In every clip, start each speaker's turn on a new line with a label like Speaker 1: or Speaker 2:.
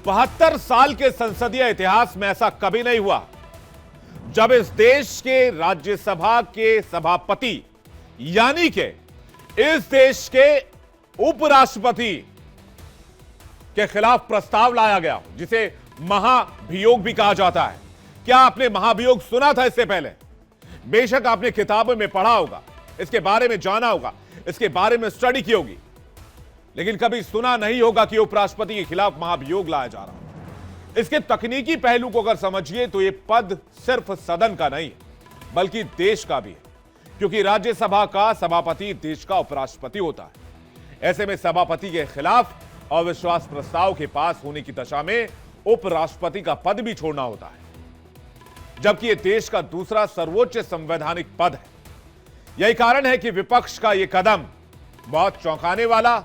Speaker 1: 72 साल के संसदीय इतिहास में ऐसा कभी नहीं हुआ जब इस देश के राज्यसभा के सभापति यानी के इस देश के उपराष्ट्रपति के खिलाफ प्रस्ताव लाया गया, जिसे महाभियोग भी कहा जाता है। क्या आपने महाभियोग सुना था इससे पहले? बेशक आपने किताबों में पढ़ा होगा, इसके बारे में जाना होगा, इसके बारे में स्टडी की होगी, लेकिन कभी सुना नहीं होगा कि उपराष्ट्रपति के खिलाफ महाभियोग लाया जा रहा है। इसके तकनीकी पहलू को अगर समझिए तो यह पद सिर्फ सदन का नहीं है बल्कि देश का भी है, क्योंकि राज्यसभा का सभापति देश का उपराष्ट्रपति होता है। ऐसे में सभापति के खिलाफ अविश्वास प्रस्ताव के पास होने की दशा में उपराष्ट्रपति का पद भी छोड़ना होता है, जबकि यह देश का दूसरा सर्वोच्च संवैधानिक पद है। यही कारण है कि विपक्ष का यह कदम बहुत चौंकाने वाला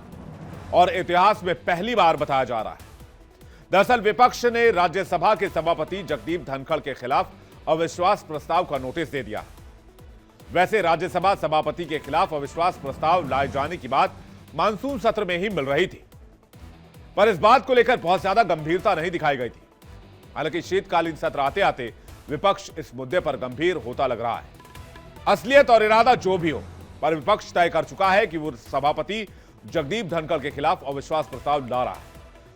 Speaker 1: और इतिहास में पहली बार बताया जा रहा है। दरअसल विपक्ष ने राज्यसभा के सभापति जगदीप धनखड़ के खिलाफ अविश्वास प्रस्ताव का नोटिस दे दिया। वैसे राज्यसभा सभापति के खिलाफ अविश्वास प्रस्ताव लाए जाने की बात मानसून सत्र में ही मिल रही थी, पर इस बात को लेकर बहुत ज्यादा गंभीरता नहीं दिखाई गई थी। हालांकि शीतकालीन सत्र आते आते विपक्ष इस मुद्दे पर गंभीर होता लग रहा है। असलियत और इरादा जो भी हो, पर विपक्ष तय कर चुका है कि वो सभापति जगदीप धनखड़ के खिलाफ अविश्वास प्रस्ताव ला रहा है,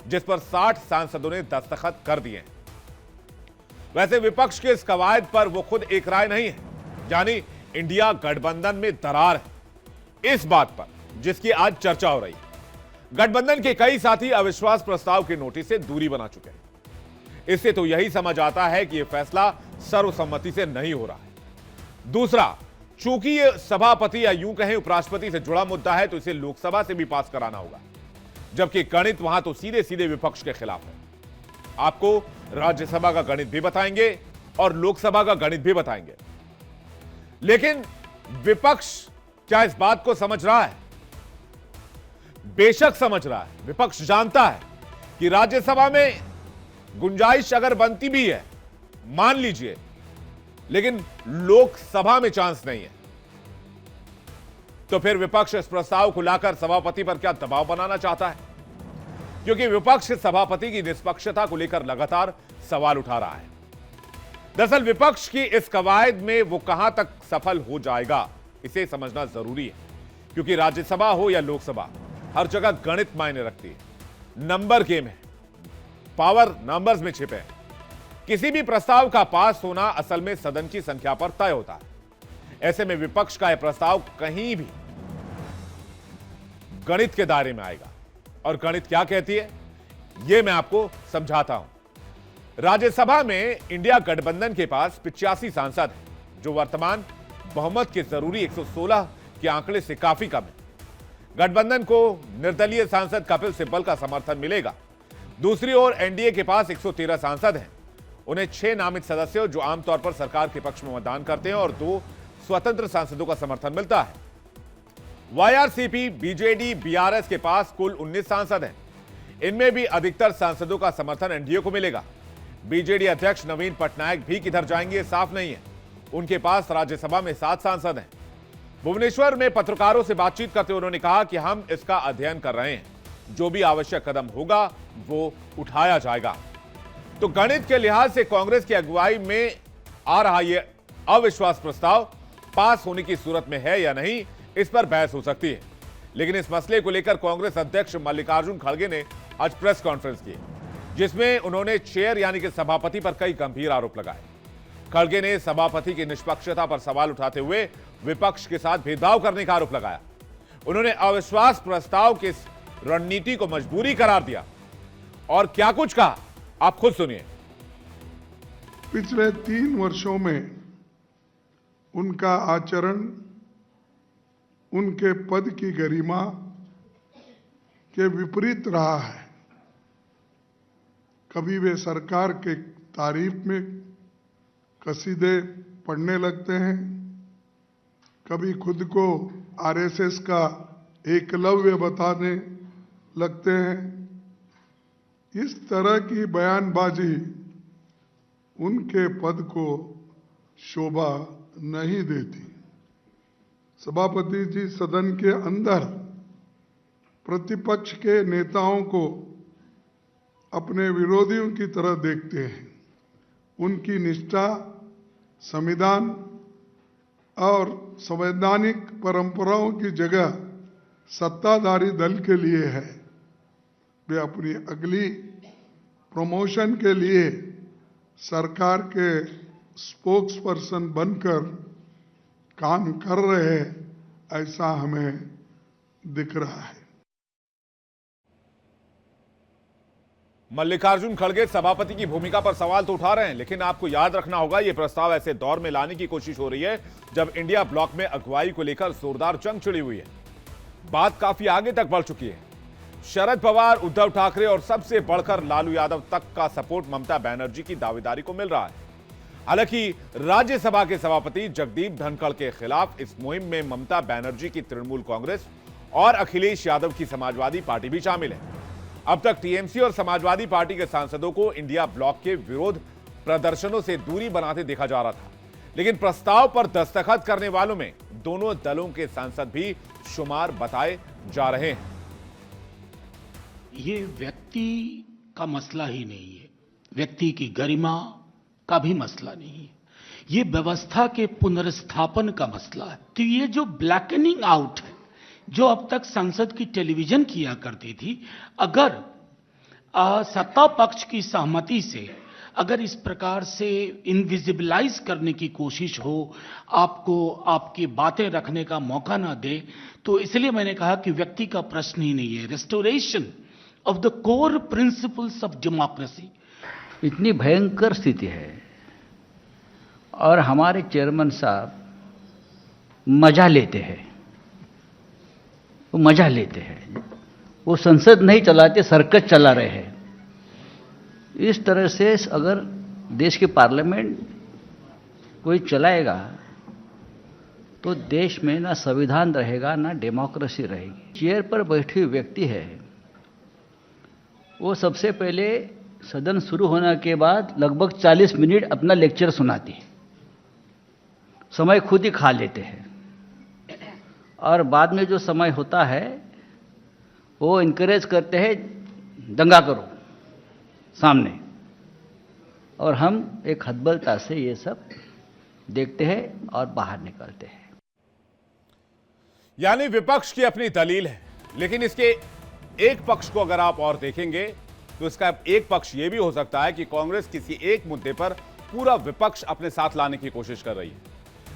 Speaker 1: जिस पर 60 सांसदों ने दस्तखत कर दिए हैं। वैसे विपक्ष के इस कवायद पर वो खुद एक राय नहीं है, यानी इंडिया गठबंधन में दरार है, इस बात पर जिसकी आज चर्चा हो रही है। गठबंधन के कई साथी अविश्वास प्रस्ताव के नोटिस से दूरी बना चुके हैं। इससे तो यही समझ आता है कि यह फैसला सर्वसम्मति से नहीं हो रहा है। दूसरा, चूंकि यह सभापति या यूं कहें उपराष्ट्रपति से जुड़ा मुद्दा है, तो इसे लोकसभा से भी पास कराना होगा, जबकि गणित वहां तो सीधे सीधे विपक्ष के खिलाफ है। आपको राज्यसभा का गणित भी बताएंगे और लोकसभा का गणित भी बताएंगे, लेकिन विपक्ष क्या इस बात को समझ रहा है? बेशक समझ रहा है। विपक्ष जानता है कि राज्यसभा में गुंजाइश अगर बनती भी है, मान लीजिए, लेकिन लोकसभा में चांस नहीं है, तो फिर विपक्ष इस प्रस्ताव को लाकर सभापति पर क्या दबाव बनाना चाहता है? क्योंकि विपक्ष सभापति की निष्पक्षता को लेकर लगातार सवाल उठा रहा है। दरअसल विपक्ष की इस कवायद में वो कहां तक सफल हो जाएगा, इसे समझना जरूरी है, क्योंकि राज्यसभा हो या लोकसभा, हर जगह गणित मायने रखती है। नंबर गेम है, पावर नंबर्स में छिपे हैं। किसी भी प्रस्ताव का पास होना असल में सदन की संख्या पर तय होता है। ऐसे में विपक्ष का यह प्रस्ताव कहीं भी गणित के दायरे में आएगा। और गणित क्या कहती है, यह मैं आपको समझाता हूं। राज्यसभा में इंडिया गठबंधन के पास 85 सांसद हैं, जो वर्तमान बहुमत के जरूरी 116 के आंकड़े से काफी कम है। गठबंधन को निर्दलीय सांसद कपिल सिब्बल का समर्थन मिलेगा। दूसरी ओर एनडीए के पास 113 सांसद हैं। उन्हें 6 नामित सदस्यों, जो आमतौर पर सरकार के पक्ष में मतदान करते हैं, और 2 स्वतंत्र सांसदों का समर्थन मिलता है। वाईआरसीपी, बीजेडी, बीआरएस के पास कुल 19 सांसद हैं। इनमें भी अधिकतर सांसदों का समर्थन एनडीए को मिलेगा। बीजेडी अध्यक्ष नवीन पटनायक भी किधर जाएंगे साफ नहीं है। उनके पास राज्यसभा में 7 सांसद हैं। भुवनेश्वर में पत्रकारों से बातचीत करते हुए उन्होंने कहा कि हम इसका अध्ययन कर रहे हैं, जो भी आवश्यक कदम होगा वो उठाया जाएगा। तो गणित के लिहाज से कांग्रेस की अगुवाई में आ रहा यह अविश्वास प्रस्ताव पास होने की सूरत में है या नहीं, इस पर बहस हो सकती है। लेकिन इस मसले को लेकर कांग्रेस अध्यक्ष मल्लिकार्जुन खड़गे ने आज प्रेस कॉन्फ्रेंस की, जिसमें उन्होंने चेयर यानी कि सभापति पर कई गंभीर आरोप लगाए। खड़गे ने सभापति की निष्पक्षता पर सवाल उठाते हुए विपक्ष के साथ भेदभाव करने का आरोप लगाया। उन्होंने अविश्वास प्रस्ताव की रणनीति को मजबूरी करार दिया और क्या कुछ कहा, आप खुद सुनिए।
Speaker 2: पिछले 3 वर्षों में उनका आचरण उनके पद की गरिमा के विपरीत रहा है। कभी वे सरकार के तारीफ में कसीदे पढ़ने लगते हैं, कभी खुद को आरएसएस का एकलव्य बताने लगते हैं। इस तरह की बयानबाजी उनके पद को शोभा नहीं देती। सभापति जी सदन के अंदर प्रतिपक्ष के नेताओं को अपने विरोधियों की तरह देखते हैं। उनकी निष्ठा संविधान और संवैधानिक परंपराओं की जगह सत्ताधारी दल के लिए है। वे अपनी अगली प्रमोशन के लिए सरकार के स्पोक्स पर्सन बनकर काम कर रहे हैं, ऐसा हमें दिख रहा है।
Speaker 1: मल्लिकार्जुन खड़गे सभापति की भूमिका पर सवाल तो उठा रहे हैं, लेकिन आपको याद रखना होगा यह प्रस्ताव ऐसे दौर में लाने की कोशिश हो रही है जब इंडिया ब्लॉक में अगुवाई को लेकर जोरदार जंग छिड़ी हुई है। बात काफी आगे तक बढ़ चुकी है। शरद पवार, उद्धव ठाकरे और सबसे बढ़कर लालू यादव तक का सपोर्ट ममता बनर्जी की दावेदारी को मिल रहा है। हालांकि राज्यसभा के सभापति जगदीप धनखड़ के खिलाफ इस मुहिम में ममता बनर्जी की तृणमूल कांग्रेस और अखिलेश यादव की समाजवादी पार्टी भी शामिल है। अब तक टीएमसी और समाजवादी पार्टी के सांसदों को इंडिया ब्लॉक के विरोध प्रदर्शनों से दूरी बनाते देखा जा रहा था, लेकिन प्रस्ताव पर दस्तखत करने वालों में दोनों दलों के सांसद भी शुमार बताए जा रहे हैं।
Speaker 3: ये व्यक्ति का मसला ही नहीं है, व्यक्ति की गरिमा का भी मसला नहीं है, ये व्यवस्था के पुनर्स्थापन का मसला है। तो ये जो ब्लैकनिंग आउट है जो अब तक संसद की टेलीविजन किया करती थी, अगर सत्ता पक्ष की सहमति से अगर इस प्रकार से इनविजिबलाइज करने की कोशिश हो, आपको आपकी बातें रखने का मौका ना दे, तो इसलिए मैंने कहा कि व्यक्ति का प्रश्न ही नहीं है, restoration of the core principles of democracy.
Speaker 4: इतनी भयंकर स्थिति है और हमारे चेयरमैन साहब मजा लेते हैं, वो मजा लेते हैं, वो संसद नहीं चलाते, सर्कस चला रहे हैं। इस तरह से अगर देश की पार्लियामेंट कोई चलाएगा तो देश में ना संविधान रहेगा ना डेमोक्रेसी रहेगी। चेयर पर बैठे हुए व्यक्ति है, वो सबसे पहले सदन शुरू होने के बाद लगभग 40 मिनट अपना लेक्चर सुनाती है, समय खुद ही खा लेते हैं, और बाद में जो समय होता है वो इनकरेज करते हैं दंगा करो सामने, और हम एक हतबलता से ये सब देखते हैं और बाहर निकलते हैं।
Speaker 1: यानी विपक्ष की अपनी दलील है, लेकिन इसके एक पक्ष को अगर आप और देखेंगे तो इसका एक पक्ष यह भी हो सकता है कि कांग्रेस किसी एक मुद्दे पर पूरा विपक्ष अपने साथ लाने की कोशिश कर रही है,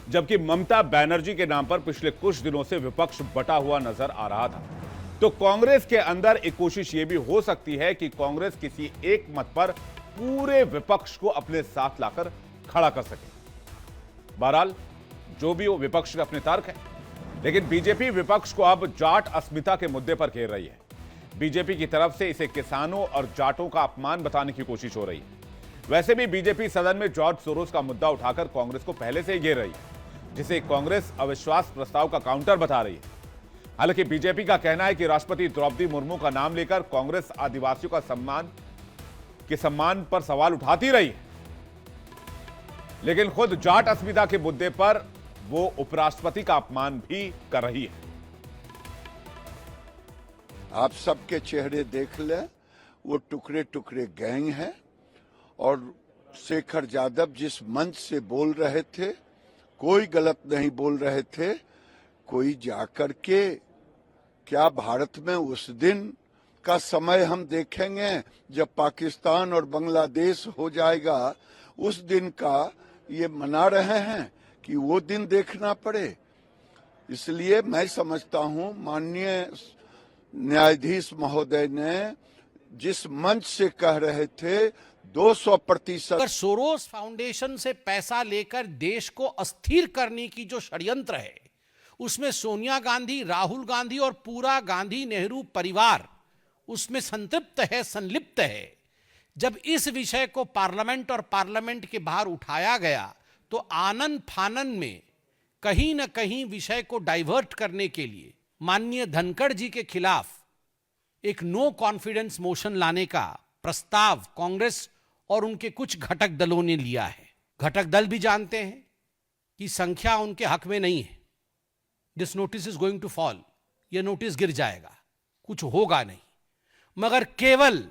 Speaker 1: जबकि ममता बनर्जी के नाम पर पिछले कुछ दिनों से विपक्ष बटा हुआ नजर आ रहा था। तो कांग्रेस के अंदर एक कोशिश यह भी हो सकती है कि कांग्रेस किसी एक मत पर पूरे विपक्ष को अपने साथ लाकर खड़ा कर सके। बहरहाल जो भी हो, विपक्ष के अपने तर्क है, लेकिन बीजेपी विपक्ष को अब जाट अस्मिता के मुद्दे पर घेर रही है। बीजेपी की तरफ से इसे किसानों और जाटों का अपमान बताने की कोशिश हो रही है। वैसे भी बीजेपी सदन में जॉर्ज सोरोस का मुद्दा उठाकर कांग्रेस को पहले से ही घेर रही है, जिसे कांग्रेस अविश्वास प्रस्ताव का काउंटर बता रही है। हालांकि बीजेपी का कहना है कि राष्ट्रपति द्रौपदी मुर्मू का नाम लेकर कांग्रेस आदिवासियों का सम्मान पर सवाल उठाती रही है, लेकिन खुद जाट अस्मिता के मुद्दे पर वो उपराष्ट्रपति का अपमान भी कर रही है।
Speaker 5: आप सबके चेहरे देख ले, वो टुकड़े टुकड़े गैंग है, और शेखर यादव जिस मंच से बोल रहे थे, कोई गलत नहीं बोल रहे थे। कोई जाकर के क्या भारत में उस दिन का समय हम देखेंगे जब पाकिस्तान और बांग्लादेश हो जाएगा, उस दिन का ये मना रहे हैं कि वो दिन देखना पड़े। इसलिए मैं समझता हूं माननीय न्यायाधीश महोदय ने जिस मंच से कह रहे थे 200%।
Speaker 3: अगर सोरोस फाउंडेशन से पैसा लेकर देश को अस्थिर करने की जो षड्यंत्र है, उसमें सोनिया गांधी, राहुल गांधी और पूरा गांधी नेहरू परिवार उसमें संतृप्त है, संलिप्त है। जब इस विषय को पार्लियामेंट और पार्लियामेंट के बाहर उठाया गया तो आनन फानन में कहीं न कहीं विषय को डाइवर्ट करने के लिए माननीय धनखड़ जी के खिलाफ एक नो कॉन्फिडेंस मोशन लाने का प्रस्ताव कांग्रेस और उनके कुछ घटक दलों ने लिया है। घटक दल भी जानते हैं कि संख्या उनके हक में नहीं है। This notice is going to fall, यह नोटिस गिर जाएगा, कुछ होगा नहीं, मगर केवल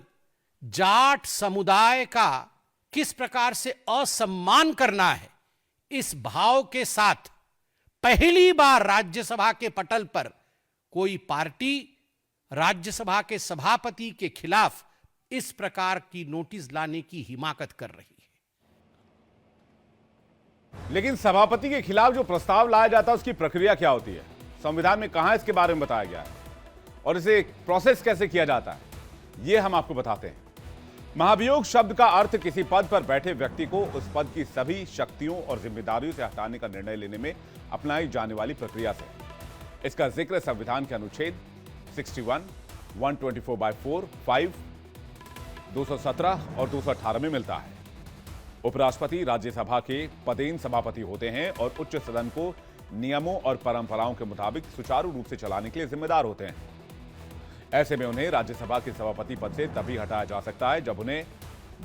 Speaker 3: जाट समुदाय का किस प्रकार से असम्मान करना है, इस भाव के साथ पहली बार राज्यसभा के पटल पर कोई पार्टी राज्यसभा के सभापति के खिलाफ इस प्रकार की नोटिस लाने की हिमाकत कर रही है।
Speaker 1: लेकिन सभापति के खिलाफ जो प्रस्ताव लाया जाता है उसकी प्रक्रिया क्या होती है, संविधान में कहां इसके बारे में बताया गया है और इसे प्रोसेस कैसे किया जाता है, यह हम आपको बताते हैं। महाभियोग शब्द का अर्थ किसी पद पर बैठे व्यक्ति को उस पद की सभी शक्तियों और जिम्मेदारियों से हटाने का निर्णय लेने में अपनाई जाने वाली प्रक्रिया से। इसका जिक्र संविधान के अनुच्छेद 61, 124/4, 5, 217 और 218 में मिलता है। उपराष्ट्रपति राज्यसभा के पदेन सभापति होते हैं और उच्च सदन को नियमों और परंपराओं के मुताबिक सुचारू रूप से चलाने के लिए जिम्मेदार होते हैं। ऐसे में उन्हें राज्यसभा के सभापति पद से तभी हटाया जा सकता है जब उन्हें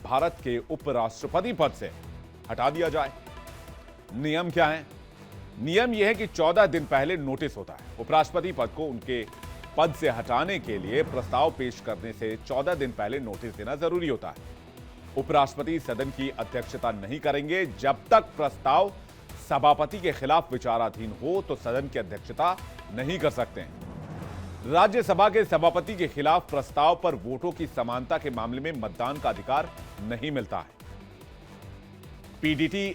Speaker 1: भारत के उपराष्ट्रपति पद से हटा दिया जाए। नियम क्या है? नियम यह है कि 14 दिन पहले नोटिस होता है। उपराष्ट्रपति पद को उनके पद से हटाने के लिए प्रस्ताव पेश करने से 14 दिन पहले नोटिस देना जरूरी होता है। उपराष्ट्रपति सदन की अध्यक्षता नहीं करेंगे जब तक प्रस्ताव सभापति के खिलाफ विचाराधीन हो, तो सदन की अध्यक्षता नहीं कर सकते हैं। राज्यसभा के सभापति के खिलाफ प्रस्ताव पर वोटों की समानता के मामले में मतदान का अधिकार नहीं मिलता है। पीडीटी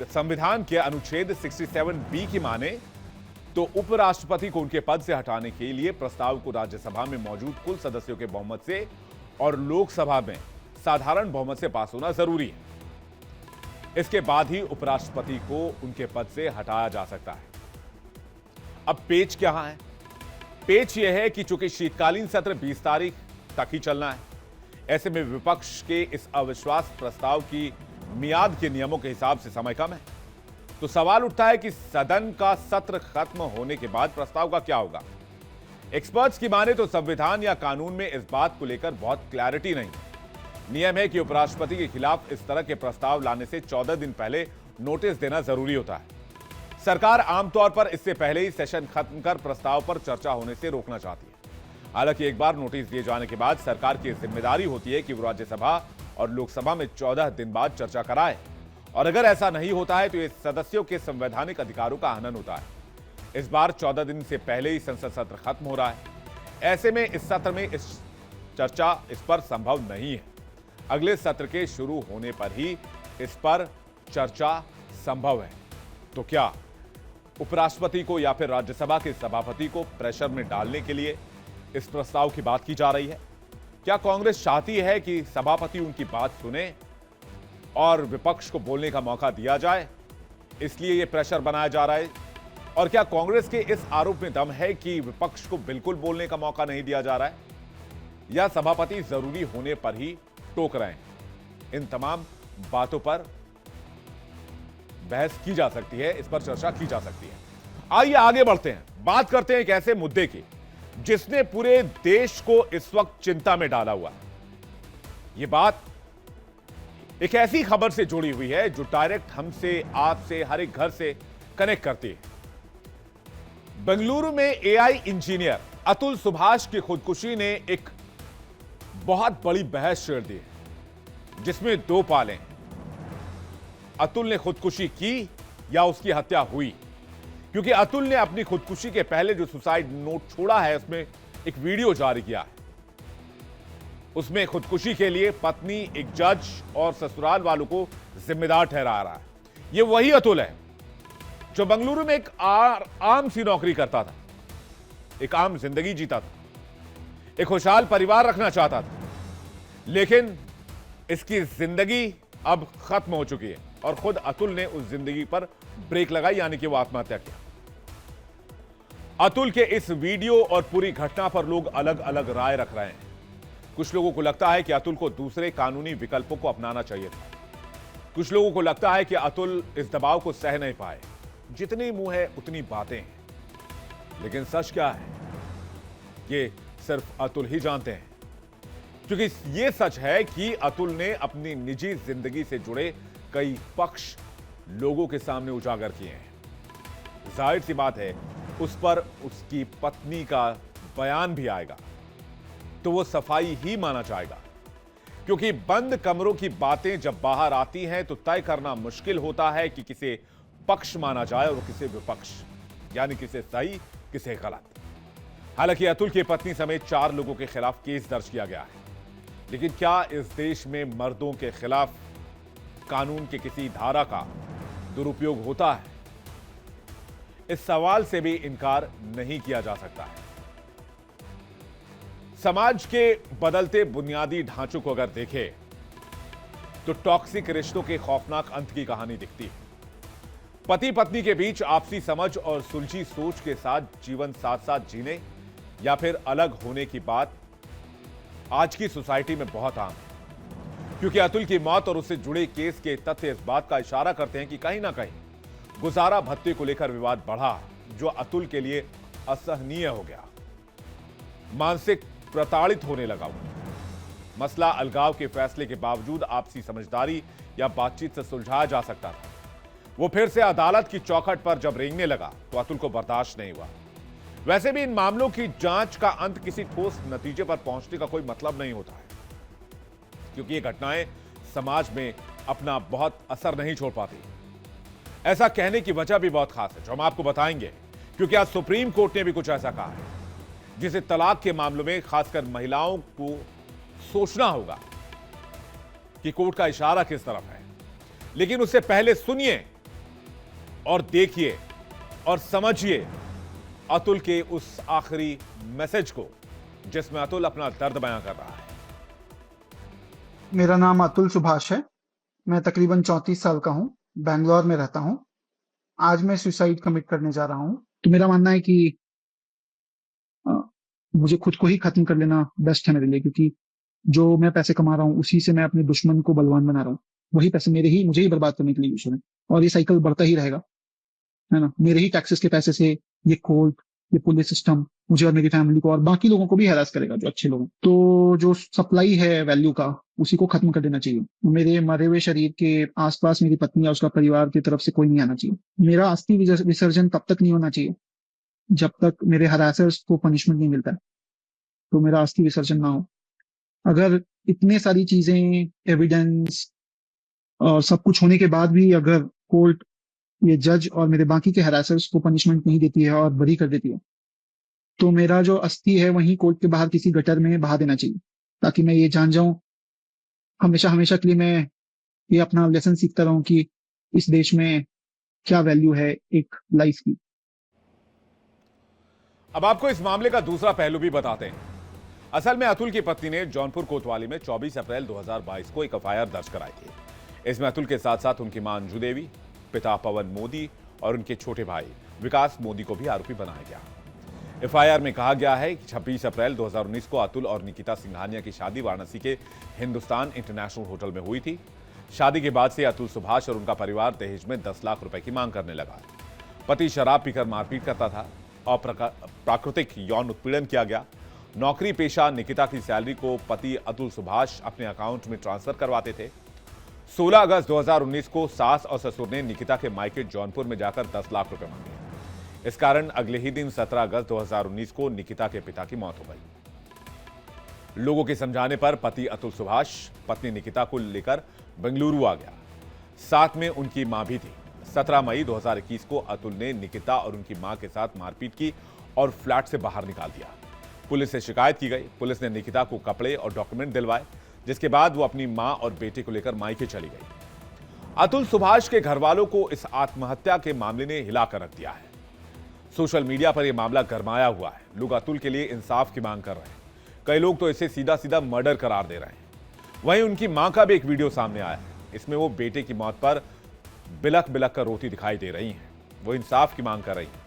Speaker 1: संविधान के अनुच्छेद 67B की माने तो उपराष्ट्रपति को उनके पद से हटाने के लिए प्रस्ताव को राज्यसभा में मौजूद कुल सदस्यों के बहुमत से और लोकसभा में साधारण बहुमत से पास होना जरूरी है। इसके बाद ही उपराष्ट्रपति को उनके पद से हटाया जा सकता है। अब पेच क्या है? पेच यह है कि चूंकि शीतकालीन सत्र 20 तारीख तक ही चलना है, ऐसे में विपक्ष के इस अविश्वास प्रस्ताव की मियाद के नियमों के हिसाब से समय कम है, तो सवाल उठता है कि सदन का सत्र खत्म होने के बाद प्रस्ताव का क्या होगा। एक्सपर्ट्स की माने तो संविधान या कानून में इस बात को लेकर बहुत क्लैरिटी नहीं है। नियम है कि उपराष्ट्रपति के खिलाफ इस तरह के प्रस्ताव लाने से 14 दिन पहले नोटिस देना जरूरी होता है। सरकार आमतौर पर इससे पहले ही सेशन खत्म कर प्रस्ताव पर चर्चा होने से रोकना चाहती है। हालांकि एक बार नोटिस दिए जाने के बाद सरकार की जिम्मेदारी होती है कि वो राज्यसभा और लोकसभा में 14 दिन बाद चर्चा कराए, और अगर ऐसा नहीं होता है तो ये सदस्यों के संवैधानिक अधिकारों का हनन होता है। इस बार 14 दिन से पहले ही संसद सत्र खत्म हो रहा है। ऐसे में इस सत्र में चर्चा इस पर संभव नहीं है। अगले सत्र के शुरू होने पर ही इस पर चर्चा संभव है। तो क्या उपराष्ट्रपति को या फिर राज्यसभा के सभापति को प्रेशर में डालने के लिए इस प्रस्ताव की बात की जा रही है? क्या कांग्रेस चाहती है कि सभापति उनकी बात सुने और विपक्ष को बोलने का मौका दिया जाए, इसलिए यह प्रेशर बनाया जा रहा है? और क्या कांग्रेस के इस आरोप में दम है कि विपक्ष को बिल्कुल बोलने का मौका नहीं दिया जा रहा है, या सभापति जरूरी होने पर ही टोक रहे हैं? इन तमाम बातों पर बहस की जा सकती है, इस पर चर्चा की जा सकती है। आइए आगे बढ़ते हैं, बात करते हैं एक ऐसे मुद्दे की जिसने पूरे देश को इस वक्त चिंता में डाला हुआ है। यह बात एक ऐसी खबर से जुड़ी हुई है जो डायरेक्ट हमसे, आपसे, हर एक घर से कनेक्ट करती है। बेंगलुरु में एआई इंजीनियर अतुल सुभाष की खुदकुशी ने एक बहुत बड़ी बहस छेड़ दी है, जिसमें दो पाले हैं। अतुल ने खुदकुशी की या उसकी हत्या हुई? क्योंकि अतुल ने अपनी खुदकुशी के पहले जो सुसाइड नोट छोड़ा है उसमें एक वीडियो जारी किया है। उसमें खुदकुशी के लिए पत्नी, एक जज और ससुराल वालों को जिम्मेदार ठहरा रहा है। यह वही अतुल है जो बेंगलुरु में एक आम सी नौकरी करता था, एक आम जिंदगी जीता था, एक खुशहाल परिवार रखना चाहता था, लेकिन इसकी जिंदगी अब खत्म हो चुकी है और खुद अतुल ने उस जिंदगी पर ब्रेक लगाई, यानी कि वो आत्महत्या किया। अतुल के इस वीडियो और पूरी घटना पर लोग अलग अलग राय रख रहे हैं। कुछ लोगों को लगता है कि अतुल को दूसरे कानूनी विकल्पों को अपनाना चाहिए था। कुछ लोगों को लगता है कि अतुल इस दबाव को सह नहीं पाए। जितनी मुंह है उतनी बातें हैं, लेकिन सच क्या है ये सिर्फ अतुल ही जानते हैं। क्योंकि ये सच है कि अतुल ने अपनी निजी जिंदगी से जुड़े कई पक्ष लोगों के सामने उजागर किए हैं। जाहिर सी बात है उस पर उसकी पत्नी का बयान भी आएगा। तो वो सफाई ही माना जाएगा, क्योंकि बंद कमरों की बातें जब बाहर आती हैं तो तय करना मुश्किल होता है कि किसे पक्ष माना जाए और किसे विपक्ष, यानी किसे सही किसे गलत। हालांकि अतुल की पत्नी समेत 4 लोगों के खिलाफ केस दर्ज किया गया है, लेकिन क्या इस देश में मर्दों के खिलाफ कानून की किसी धारा का दुरुपयोग होता है? इस सवाल से भी इनकार नहीं किया जा सकता है। समाज के बदलते बुनियादी ढांचों को अगर देखें तो टॉक्सिक रिश्तों के खौफनाक अंत की कहानी दिखती है। पति पत्नी के बीच आपसी समझ और सुलझी सोच के साथ जीवन साथ साथ जीने या फिर अलग होने की बात आज की सोसाइटी में बहुत आम है, क्योंकि अतुल की मौत और उससे जुड़े केस के तथ्य इस बात का इशारा करते हैं कि कहीं ना कहीं गुजारा भत्ते को लेकर विवाद बढ़ा, जो अतुल के लिए असहनीय हो गया। मानसिक प्रताड़ित होने लगा। मसला अलगाव के फैसले के बावजूद आपसी समझदारी या बातचीत से सुलझाया जा सकता था। वो फिर से अदालत की चौखट पर जब रेंगने लगा तो अतुल को बर्दाश्त नहीं हुआ। वैसे भी इन मामलों की जांच का अंत किसी ठोस नतीजे पर पहुंचने का कोई मतलब नहीं होता है, क्योंकि ये घटनाएं समाज में अपना बहुत असर नहीं छोड़ पाती। ऐसा कहने की वजह भी बहुत खास है, जो हम आपको बताएंगे, क्योंकि आज सुप्रीम कोर्ट ने भी कुछ ऐसा कहा है जिसे तलाक के मामलों में खासकर महिलाओं को सोचना होगा कि कोर्ट का इशारा किस तरफ है। लेकिन उससे पहले सुनिए और देखिए और समझिए अतुल के उस आखिरी मैसेज को, जिसमें अतुल अपना दर्द बयां कर रहा है।
Speaker 6: मेरा नाम अतुल सुभाष है। मैं तकरीबन 34 साल का हूँ, बैंगलोर में रहता हूँ। आज मैं सुसाइड कमिट करने जा रहा हूँ। तो मेरा मानना है कि मुझे खुद को ही खत्म कर लेना बेस्ट है मेरे लिए, क्योंकि जो मैं पैसे कमा रहा हूँ उसी से मैं अपने दुश्मन को बलवान बना रहा हूँ। वही पैसे मुझे ही बर्बाद करने के लिए यूज हो रहे हैं, और ये साइकिल बढ़ता ही रहेगा, है ना। मेरे ही टैक्सेस के पैसे से ये कोर्ट, ये पुलिस सिस्टम मुझे और मेरी फैमिली को और बाकी लोगों को भी हैरास करेगा, जो अच्छे लोग। तो जो सप्लाई है वैल्यू का, उसी को खत्म कर देना चाहिए। मेरे मरे हुए शरीर के आसपास मेरी पत्नी और उसका परिवार की तरफ से कोई नहीं आना चाहिए। मेरा अस्थि विसर्जन तब तक नहीं होना चाहिए जब तक मेरे हरासर्स को पनिशमेंट नहीं मिलता है, तो मेरा अस्थि विसर्जन ना हो। अगर इतने सारी चीजें, एविडेंस और सब कुछ होने के बाद भी अगर कोर्ट, ये जज और मेरे बाकी के हरासर्स को पनिशमेंट नहीं देती है और बरी कर देती है, तो मेरा जो अस्थि है वहीं कोर्ट के बाहर किसी गटर में बहा देना चाहिए, ताकि मैं ये जान जाऊं हमेशा हमेशा के लिए, मैं ये अपना लेसन सीखता रहूं कि इस देश में क्या वैल्यू है एक लाइफ की।
Speaker 1: अब आपको इस मामले का दूसरा पहलू भी बताते हैं। असल में अतुल की पत्नी ने जौनपुर कोतवाली में 24 अप्रैल 2022 को एक एफआईआर दर्ज कराई थी। इसमें अतुल के साथ साथ उनकी मां अंजू देवी, पिता पवन मोदी और उनके छोटे भाई विकास मोदी को भी आरोपी बनाया गया। एफआईआर में कहा गया है कि 26 अप्रैल 2019 को अतुल और निकिता सिंघानिया की शादी वाराणसी के हिंदुस्तान इंटरनेशनल होटल में हुई थी। शादी के बाद से अतुल सुभाष और उनका परिवार दहेज में 10 लाख रुपए की मांग करने लगा। पति शराब पीकर मारपीट करता था और प्राकृतिक यौन उत्पीड़न किया गया। नौकरी पेशा निकिता की सैलरी को पति अतुल सुभाष अपने अकाउंट में ट्रांसफर करवाते थे। 16 अगस्त 2019 को सास और ससुर ने निकिता के मायके जौनपुर में जाकर 10 लाख रुपए मांगे। इस कारण अगले ही दिन 17 अगस्त 2019 को निकिता के पिता की मौत हो गई। लोगों के समझाने पर पति अतुल सुभाष पत्नी निकिता को लेकर बेंगलुरु आ गया। साथ में उनकी मां भी थी। 17 मई 2021 को अतुल ने निकिता और उनकी मां के साथ मारपीट की और फ्लैट से बाहर निकाल दिया। पुलिस से शिकायत की गई। पुलिस ने निकिता को कपड़े और डॉक्यूमेंट दिलवाए, जिसके बाद वो अपनी मां और बेटे को लेकर मायके चली गई। अतुल सुभाष के घर वालों को इस आत्महत्या के मामले ने हिलाकर रख दिया है। सोशल मीडिया पर यह मामला गरमाया हुआ है। लोग अतुल के लिए इंसाफ की मांग कर रहे हैं। कई लोग तो इसे सीधा सीधा मर्डर करार दे रहे हैं। वहीं उनकी मां का भी एक वीडियो सामने आया है। इसमें वो बेटे की मौत पर बिलख बिलख कर रोती दिखाई दे रही हैं। वो इंसाफ की मांग कर रही हैं।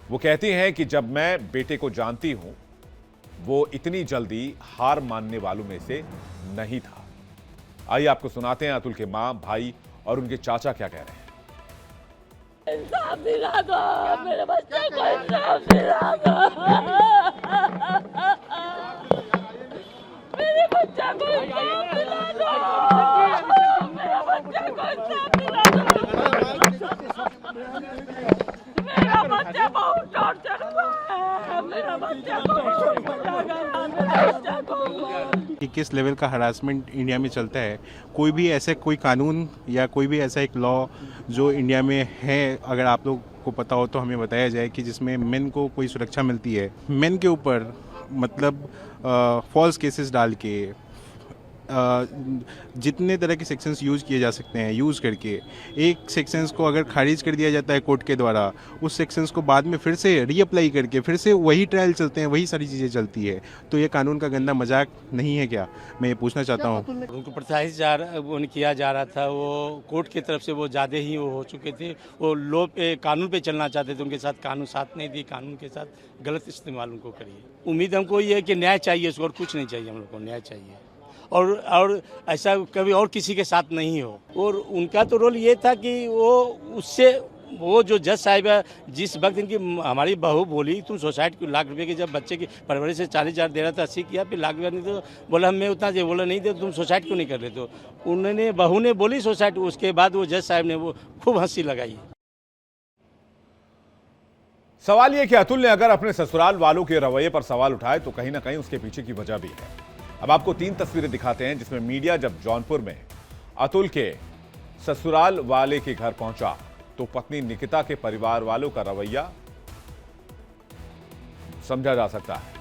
Speaker 1: वो कहती हैं कि जब मैं बेटे को जानती हूं, वो इतनी जल्दी हार मानने वालों में से नहीं था। आइए आपको सुनाते हैं अतुल के मां, भाई और उनके चाचा क्या कह रहे हैं।
Speaker 7: इंसाफ दिला दो, मेरे बच्चे को इंसाफ दिला दो, मेरे बच्चे को इंसाफ दिला दो, मेरे बच्चे को इंसाफ दिला दो, मेरा बच्चा बहुत टॉर्चर हुआ है। मेरा बच्चा को
Speaker 8: कि किस लेवल का हरासमेंट इंडिया में चलता है। कोई भी ऐसे कोई कानून या कोई भी ऐसा एक लॉ जो इंडिया में है, अगर आप लोग को पता हो तो हमें बताया जाए कि जिसमें मेन को कोई सुरक्षा मिलती है। मेन के ऊपर मतलब फॉल्स केसेस डाल के जितने तरह के सेक्शंस यूज़ किए जा सकते हैं यूज़ करके एक सेक्शंस को अगर खारिज कर दिया जाता है कोर्ट के द्वारा, उस सेक्शंस को बाद में फिर से रीअप्लाई करके फिर से वही ट्रायल चलते हैं, वही सारी चीज़ें चलती है। तो ये कानून का गंदा मजाक नहीं है क्या? मैं ये पूछना चाहता हूँ।
Speaker 9: उनको प्रोत्साहित किया जा रहा था, वो कोर्ट की तरफ से वो ज़्यादा ही वो हो चुके थे, वो लॉ पे कानून पे चलना चाहते थे, उनके साथ कानून साथ नहीं दी, कानून के साथ गलत इस्तेमाल उनको करिए। उम्मीद हमको ये है कि न्याय चाहिए उसको, और कुछ नहीं चाहिए, हम लोग को न्याय चाहिए और ऐसा कभी और किसी के साथ नहीं हो। और उनका तो रोल ये था कि वो जो जज साहिब है, जिस वक्त इनकी हमारी बहू बोली तुम सोसाइटी को लाख रुपए की जब बच्चे की परवरिश से 40,000 दे रहा था, 80 किया, फिर लाख रुपया नहीं तो बोला हमें उतना चाहिए, बोला नहीं दे तुम सोसाइटी क्यों नहीं कर रहे? तो उन्होंने बहू ने बोली सोसाइटी, उसके बाद वो जज साहब ने वो खूब हंसी लगाई।
Speaker 1: सवाल ये कि अतुल ने अगर अपने ससुराल वालों के रवैये पर सवाल उठाए तो कहीं ना कहीं उसके पीछे की वजह भी है। अब आपको 3 तस्वीरें दिखाते हैं जिसमें मीडिया जब जौनपुर में अतुल के ससुराल वाले के घर पहुंचा तो पत्नी निकिता के परिवार वालों का रवैया समझा जा सकता है।